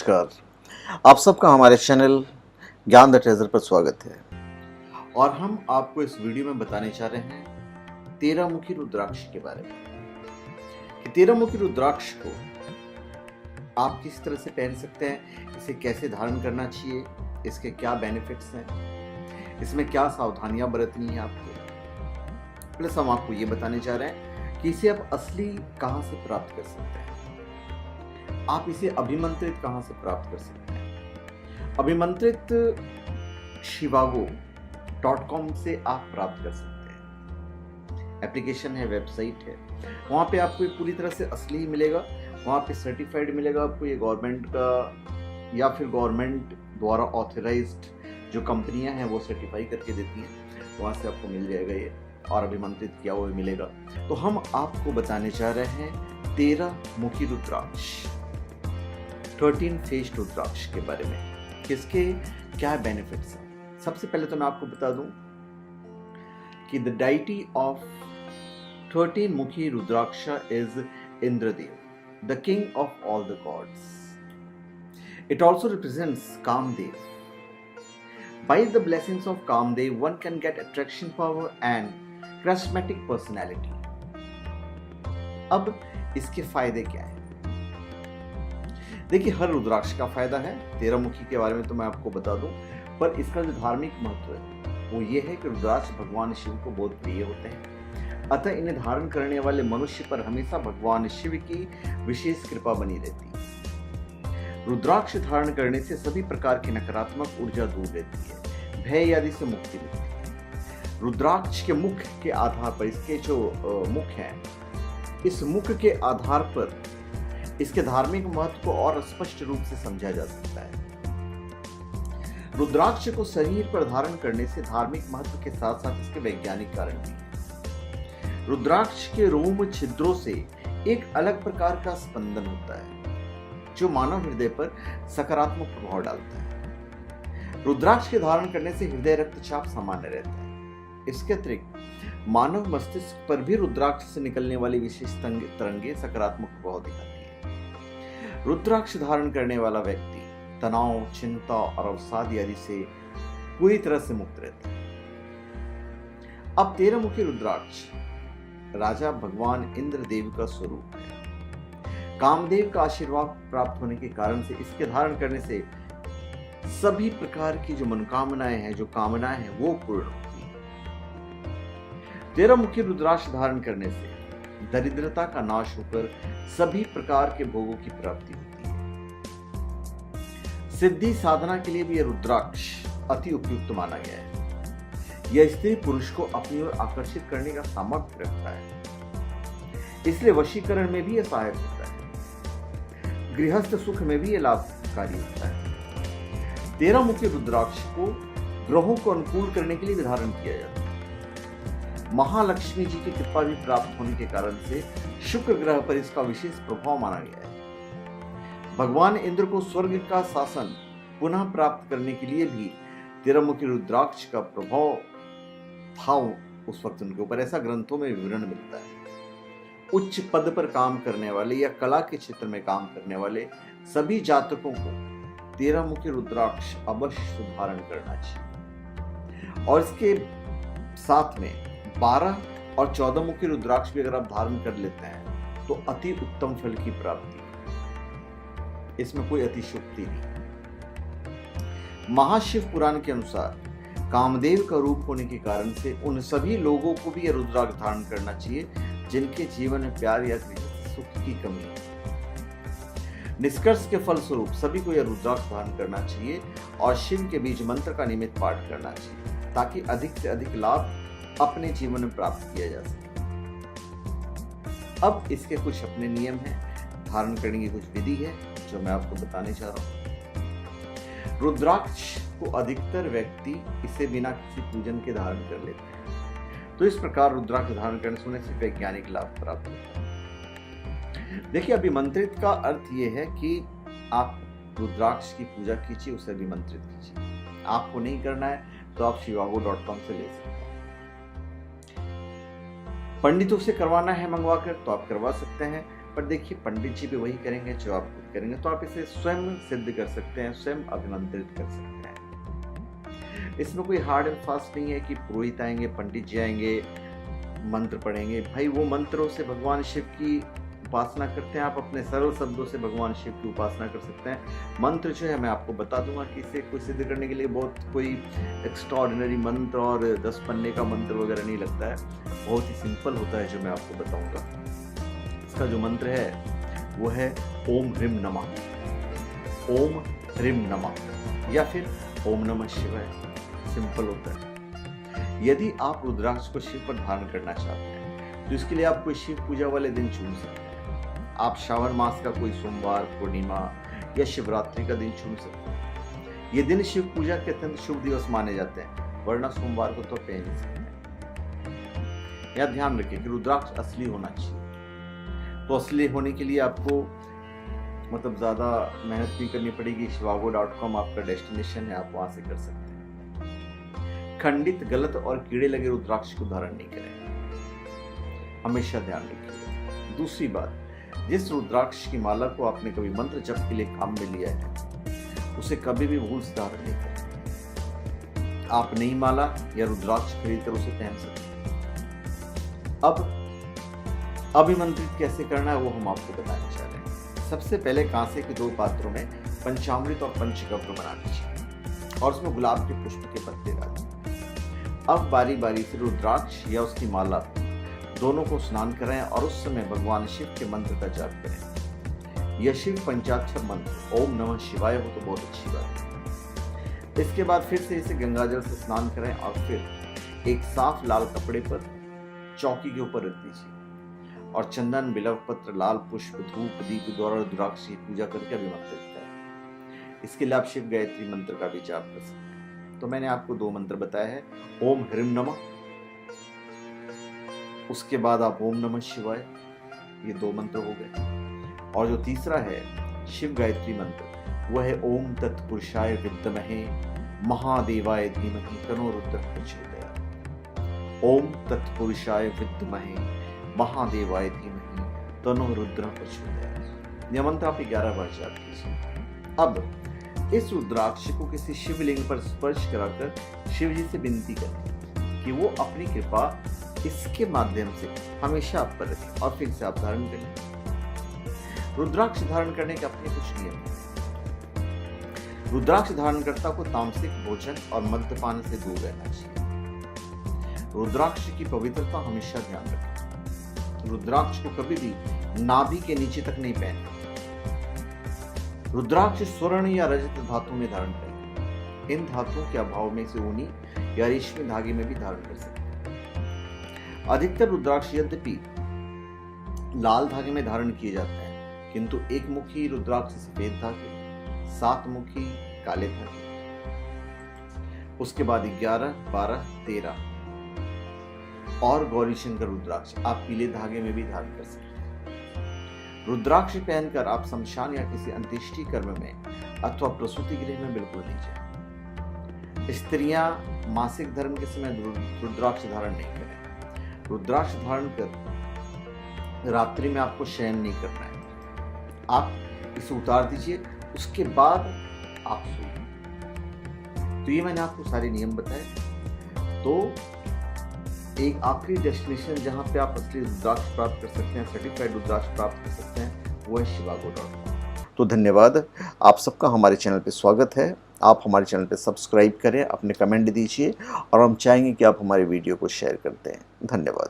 नमस्कार। आप सबका हमारे चैनल ज्ञान द ट्रेजर पर स्वागत है और हम आपको इस वीडियो में बताने जा रहे हैं 13 मुखी रुद्राक्ष के बारे में कि 13 मुखी रुद्राक्ष को आप किस तरह से पहन सकते हैं, इसे कैसे धारण करना चाहिए, इसके क्या बेनिफिट्स हैं, इसमें क्या सावधानियां बरतनी है आपको। प्लस हम आपको ये बताने जा रहे हैं कि इसे आप असली कहां से प्राप्त कर सकते हैं, आप इसे अभिमंत्रित कहां से प्राप्त कर सकते हैं। अभिमंत्रित shivago.com से आप प्राप्त कर सकते हैं। एप्लीकेशन है, वेबसाइट है, वहां पे आपको ये पूरी तरह से असली ही मिलेगा। वहां पे सर्टिफाइड मिलेगा आपको, ये गवर्नमेंट का या फिर गवर्नमेंट द्वारा ऑथराइज्ड जो कंपनियां हैं वो सर्टिफाई करके देती हैं, वहां से आपको मिल जाएगा ये और अभिमंत्रित किया हुआ मिलेगा। तो हम आपको बताने जा रहे हैं 13 मुखी रुद्राक्ष, 13 फेस्ड रुद्राक्ष के बारे में, किसके क्या बेनिफिट्स हैं। सबसे पहले तो मैं आपको बता दूं कि the deity of 13 mukhi rudraksha is Indradev, the king of all the gods. It also represents Kamdev. By the blessings of Kamdev, one can get attraction power and charismatic personality. अब इसके फायदे क्या हैं? देखिए, हर रुद्राक्ष का फायदा है। 13 मुखी के बारे में तो मैं आपको बता दूं, पर इसका जो धार्मिक महत्व है वो ये है कि रुद्राक्ष भगवान शिव को बहुत प्रिय होते हैं, अतः इन्हें धारण करने वाले मनुष्य पर हमेशा भगवान शिव की विशेष कृपा बनी रहती है। रुद्राक्ष धारण करने से सभी प्रकार की नकारात्मक ऊर्जा दूर रहती है, भय आदि से मुक्ति मिलती है। रुद्राक्ष के मुख के आधार पर, इसके जो मुख हैं, इस मुख के आधार पर इसके धार्मिक महत्व को और स्पष्ट रूप से समझा जा सकता है। रुद्राक्ष को शरीर पर धारण करने से धार्मिक महत्व के साथ साथ इसके वैज्ञानिक कारण भी हैं। रुद्राक्ष के रोम छिद्रों से एक अलग प्रकार का स्पंदन होता है जो मानव हृदय पर सकारात्मक प्रभाव डालता है। रुद्राक्ष के धारण करने से हृदय रक्तचाप सामान्य रहता है। इसके अतिरिक्त मानव मस्तिष्क पर भी रुद्राक्ष से निकलने वाली विशेष तरंगे सकारात्मक प्रभाव दिखाती है। रुद्राक्ष धारण करने वाला व्यक्ति तनाव, चिंता और अवसाद आदि से पूरी तरह से मुक्त रहता है। अब 13 मुखी रुद्राक्ष राजा भगवान इंद्र देव का स्वरूप है। कामदेव का आशीर्वाद प्राप्त होने के कारण से इसके धारण करने से सभी प्रकार की जो मनोकामनाएं हैं, जो कामनाएं हैं, वो पूर्ण होती हैं। 13 मुखी रुद्राक्ष धारण करने से दरिद्रता का नाश होकर सभी प्रकार के भोगों की प्राप्ति होती है। सिद्धि साधना के लिए भी यह रुद्राक्ष अति उपयुक्त माना गया है। यह स्त्री पुरुष को अपनी ओर आकर्षित करने का सामर्थ्य रखता है, इसलिए वशीकरण में भी यह सहायक होता है। गृहस्थ सुख में भी यह लाभकारी होता है। 13 मुखी रुद्राक्ष को ग्रहों को अनुकूल करने के लिए भी धारण किया जाता है। महालक्ष्मी जी की कृपा भी प्राप्त होने के कारण से शुक्र ग्रह पर इसका विशेष प्रभाव माना गया है। भगवान इंद्र को स्वर्ग का शासन पुनः प्राप्त करने के लिए भी 13 मुखी रुद्राक्ष का प्रभाव था उस वक्त उनके ऊपर, ऐसा ग्रंथों में विवरण मिलता है। उच्च पद पर काम करने वाले या कला के क्षेत्र में काम करने वाले सभी जातकों को 13 मुखी रुद्राक्ष अवश्य धारण करना चाहिए। और इसके साथ में 12 और 14 मुखी रुद्राक्ष भी अगर आप धारण कर लेते हैं तो अति उत्तम फल की प्राप्ति, इसमें कोई अतिशयोक्ति नहीं। महाशिव पुराण के अनुसार कामदेव का रूप होने के कारण से उन सभी लोगों को भी यह रुद्राक्ष धारण करना चाहिए जिनके जीवन में प्यार या सुख की कमी है। निष्कर्ष के फलस्वरूप सभी को यह रुद्राक्ष धारण करना चाहिए और शिव के बीज मंत्र का नियमित पाठ करना चाहिए ताकि अधिक से अधिक लाभ अपने जीवन में प्राप्त किया जा सके। अब इसके कुछ अपने नियम हैं, धारण करने की कुछ विधि है जो मैं आपको बताने जा रहा हूं। रुद्राक्ष को अधिकतर व्यक्ति इसे बिना किसी पूजन के धारण कर लेते हैं, तो इस प्रकार रुद्राक्ष धारण करने से वैज्ञानिक लाभ प्राप्त होता है। देखिए, अभिमंत्रित का अर्थ यह है कि आप रुद्राक्ष की पूजा कीजिए, उसे अभिमंत्रित कीजिए। आपको नहीं करना है तो आप shivago.com से ले सकते हैं। पंडितों से करवाना है मंगवाकर तो आप करवा सकते हैं, पर देखिए पंडित जी भी वही करेंगे जो आप खुद करेंगे, तो आप इसे स्वयं सिद्ध कर सकते हैं, स्वयं अभिमंत्रित कर सकते हैं। इसमें कोई हार्ड एंड फास्ट नहीं है कि पुरोहित आएंगे, पंडित जी आएंगे, मंत्र पढ़ेंगे। भाई वो मंत्रों से भगवान शिव की उपासना करते हैं, आप अपने सरल शब्दों से भगवान शिव की उपासना कर सकते हैं। मंत्र जो है मैं आपको बता दूंगा कि इसे कोई सिद्ध करने के लिए बहुत कोई एक्स्ट्राऑर्डिनरी मंत्र और 10 पन्ने का मंत्र वगैरह नहीं लगता है, बहुत ही सिंपल होता है जो मैं आपको बताऊंगा। इसका जो मंत्र है वो है ओम ह्रीम नमः, ओम ह्रीम नमः, या फिर ओम नमः शिवाय। सिंपल होता है। यदि आप रुद्राक्ष को शिव पर धारण करना चाहते हैं तो इसके लिए आप कोई शिव पूजा वाले दिन चुन सकते हैं। आप श्रावण मास का कोई सोमवार, पूर्णिमा या शिवरात्रि का दिन चुन सकते हैं। ये दिन शिव पूजा के अत्यंत शुभ दिवस माने जाते हैं, वरना सोमवार को तो पहन नहीं सकते। यह ध्यान रखें कि रुद्राक्ष असली होना चाहिए। तो असली होने के लिए आपको मतलब ज्यादा मेहनत नहीं करनी पड़ेगी। shivago.com आपका डेस्टिनेशन है, आप वहां से कर सकते हैं। खंडित, गलत और कीड़े लगे रुद्राक्ष को धारण नहीं करें, हमेशा ध्यान रखिए। दूसरी बात, जिस रुद्राक्ष की माला को आपने कभी मंत्र जप के लिए काम में लिया है उसे कभी भी भूल से धारण नहीं करें। आप नई माला या रुद्राक्ष खरीदकर उसे पहन सकते हैं। अब अभिमंत्रित कैसे करना है वो हम आपको बताने जा रहे हैं। सबसे पहले कांसे के 2 पात्रों में पंचामृत और पंचगव्य बना लीजिए और उसमें गुलाब के पुष्प के पत्ते डालिए। अब बारी बारी से रुद्राक्ष या उसकी माला दोनों को स्नान कराएं और उस समय भगवान शिव के मंत्र का जाप करें। यह शिव पंचाक्षर मंत्र ओम नमः शिवाय हो तो बहुत अच्छी बात है। इसके बाद फिर से इसे गंगाजल से स्नान करें और फिर एक साफ लाल कपड़े पर चौकी के ऊपर रख दीजिए और चंदन, बिल्व पत्र, लाल पुष्प, धूप, दीप द्वारा रुद्राक्ष की पूजा करके अभिमंत्रित करें। इसके लिए आप शिव गायत्री मंत्र का भी जाप कर सकते हैं। तो मैंने आपको 2 मंत्र बताया है, ओम ह्रीम नमः, उसके बाद आप ओम नमः शिवाय, ये 2 मंत्र हो गए। और जो तीसरा है शिव गायत्री मंत्र वह है ओम तत्पुरुषाय विद्महे महादेवाय धीमहि तन्नो रुद्रः प्रचोदयात्। ओम तत्पुरुषाय विद्महे महादेवाय धीमहि तन्नो रुद्रः प्रचोदयात्। यह मंत्र आप 11 बार जाप कीजिए। अब इस रुद्राक्ष को किसी शिवलिंग पर स्पर्श कराकर शिव जी से विनती करें कि वो अपनी कृपा इसके माध्यम से हमेशा आप पर रखें और फिर से आप धारण करें। रुद्राक्ष धारण करने के अपने कुछ नियम हैं। रुद्राक्ष धारणकर्ता को तामसिक भोजन और मद्यपान से दूर रहना चाहिए। रुद्राक्ष की पवित्रता हमेशा ध्यान रखें। रुद्राक्ष को कभी भी नाभि के नीचे तक नहीं पहनना। रुद्राक्ष स्वर्ण या रजत धातु में धारण करें। इन धातुओं के अभाव में से ऊनी या रेशमी धागे में भी धारण कर सकते हैं। अधिकतर रुद्राक्ष यद्यपि लाल धागे में धारण किए जाते हैं, किंतु एक मुखी रुद्राक्ष सफेद धागे, 7 मुखी काले धागे, उसके बाद 11, 12, 13 और गौरी शंकर रुद्राक्ष आप पीले धागे में भी धारण कर सकते हैं। रुद्राक्ष पहनकर आप शमशान या किसी अंत्येष्टि कर्म में अथवा प्रसूति गृह में बिल्कुल नहीं जाए। स्त्रियां मासिक धर्म के समय रुद्राक्ष धारण नहीं करें। रुद्राक्ष धारण कर रात्रि में आपको शयन नहीं करना है। आप इसे उतार दीजिए, उसके बाद आप सोइए। तो ये मैंने आपको सारे नियम बताए। तो एक आखिरी डेस्टिनेशन जहां पे आप असली रुद्राक्ष प्राप्त कर सकते हैं, सर्टिफाइड रुद्राक्ष प्राप्त कर सकते हैं, वो है shivago.com। तो धन्यवाद, आप सबका हमारे चैनल पे स्वागत है। आप हमारे चैनल पे सब्सक्राइब करें, अपने कमेंट दीजिए और हम चाहेंगे कि आप हमारे वीडियो को शेयर करते हैं। धन्यवाद।